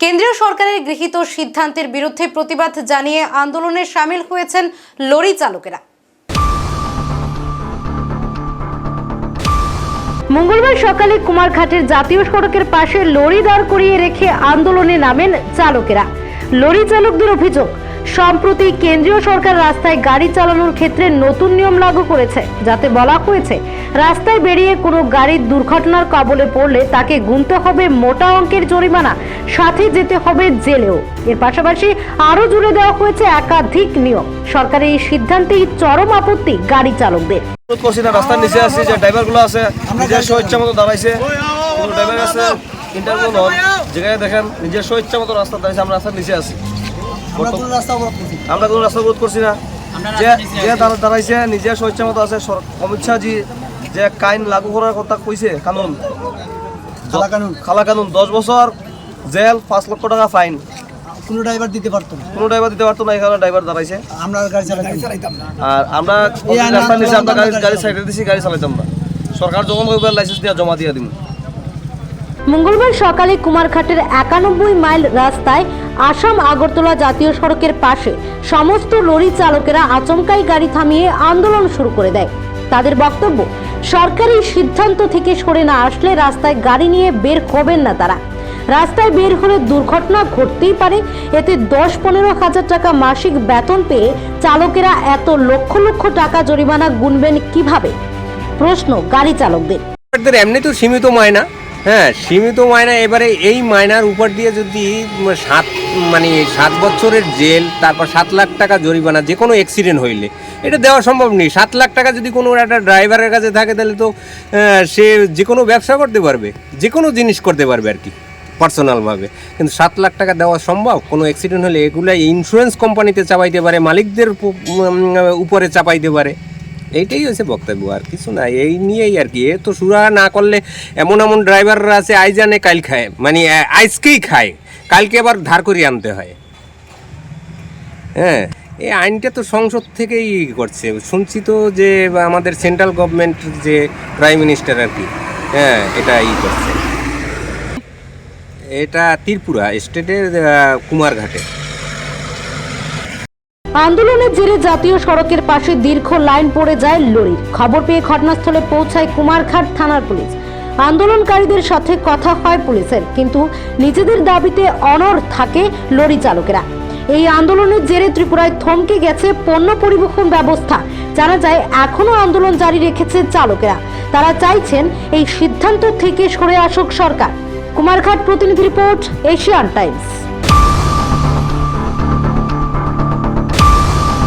কেন্দ্রীয় সরকারের গৃহীত সিদ্ধান্তের বিরুদ্ধে প্রতিবাদ জানিয়ে আন্দোলনে শামিল হয়েছেন লরি চালকেরা। মঙ্গলবার সকালে কুমারঘাটের জাতীয় সড়কের পাশে লরি দাঁড় করিয়ে রেখে আন্দোলনে নামেন চালকেরা। লরি চালকদের অভিযোগ, সম্প্রতি কেন্দ্রীয় সরকার রাস্তায় গাড়ি চালানোর ক্ষেত্রে নতুন নিয়ম লাগু করেছে, যাতে বলা হয়েছে রাস্তায় বেরিয়ে কোনো গাড়ির দুর্ঘটনার কবলে পড়লে তাকে গুনতে হবে মোটা অঙ্কের জরিমানা, সাথে যেতে হবে জেলেও। এর পাশাপাশি আরো জুড়ে দেওয়া হয়েছে একাধিক নিয়ম। সরকারের এই সিদ্ধান্তেই চরম আপত্তি গাড়ি চালকদের। রাস্তার নিচে আছে যে ড্রাইভারগুলো আছে নিজের স্বেচ্ছা মতো দাঁড়াইছে, কোনো ড্রাইভার আছে ইন্টারভিউ নন, যেখানে দেখেন নিজের স্বেচ্ছা মতো রাস্তা দাঁড়িয়েছে। আমরা রাস্তার নিচে আছি, আমরা কোনো রাস্তা অবরোধ করছি না। যে দাঁড়াইছে নিজের স্বেচ্ছা মতো আছে। অমিত শাহজি যে আইন লাগু করার কথা কইছে, কানুন খালা কানুন 10 বছর জেল, 5 লক্ষ টাকা ফাইন, কোনো ড্রাইভার দিতে পারতো না, এখানে ড্রাইভার দাঁড়াইছে। আমরা গাড়ি চালাইতাম না, আর আমরা রাস্তার নিচে আমরা গাড়ি সাইডে দিছি, গাড়ি চালাইতাম না। সরকার যখন লাইসেন্স দিয়ে জমা দিয়ে দিন। মঙ্গলবার সকালে কুমারঘাটের 91 মাইল রাস্তায় আসাম আগরতলা জাতীয় সড়কের পাশে সমস্ত লরি চালকেরা আচমকাই গাড়ি থামিয়ে আন্দোলন শুরু করে দেয়। তাদের বক্তব্য, সরকারি সিদ্ধান্ত থেকে সরে না আসলে রাস্তায় গাড়ি নিয়ে বের হবেন না তারা। রাস্তায় বের হলে দুর্ঘটনা ঘটতেই পারে। এতে 10-15 হাজার টাকা মাসিক বেতন পেয়ে চালকেরা এত লক্ষ লক্ষ টাকা জরিমানা গুনবেন কিভাবে? প্রশ্ন গাড়ি চালকদের। এমনি তো সীমিত মায়না, সীমিত মায়না। এবারে এই মায়নার উপর দিয়ে যদি 7 বছরের জেল, তারপর 7 লাখ টাকা জরিমানা যে কোনো অ্যাক্সিডেন্ট হইলে, এটা দেওয়া সম্ভব নেই। 7 লাখ টাকা যদি কোনো একটা ড্রাইভারের কাছে থাকে, তাহলে তো সে যে কোনো ব্যবসা করতে পারবে, যে কোনো জিনিস করতে পারবে আর কি পার্সোনালভাবে। কিন্তু 7 লাখ টাকা দেওয়া সম্ভব? কোনো অ্যাক্সিডেন্ট হলে এগুলো ইন্স্যুরেন্স কোম্পানিতে চাপাইতে পারে, মালিকদের উপরে চাপাইতে পারে। এইটাই হচ্ছে বক্তব্য, আর কিছু না। এই নিয়েই আর কি। এ তো সুরা না করলে এমন এমন ড্রাইভাররা আছে আইজানে কাল খায়, আজকেই খায়, কালকে আবার ধার করে আনতে হয়। এই আইনটা তো সংসদ থেকেই করছে। শুনছি তো যে আমাদের সেন্ট্রাল গভর্নমেন্ট, যে প্রাইম মিনিস্টার আর কি, এটা করছে। এটা ত্রিপুরা স্টেটের কুমারঘাটে। আন্দোলনের জেরে জাতীয় সড়কের পাশে দীর্ঘ লাইন পড়ে যায় লরির। খবর পেয়ে ঘটনাস্থলে পৌঁছায় কুমারঘাট থানার পুলিশ। আন্দোলনকারীদের সাথে কথা হয় পুলিশের, কিন্তু নিজেদের দাবিতে অনড় থাকে লরি চালকেরা। এই আন্দোলনের জেরে ত্রিপুরায় থমকে গেছে পণ্য পরিবহন ব্যবস্থা। জানা যায় এখনো আন্দোলন জারি রেখেছে চালকেরা। তারা চাইছেন এই সিদ্ধান্ত থেকে সরে আসুক সরকার। কুমারঘাট প্রতিনিধি রিপোর্ট, এশিয়ান টাইমস।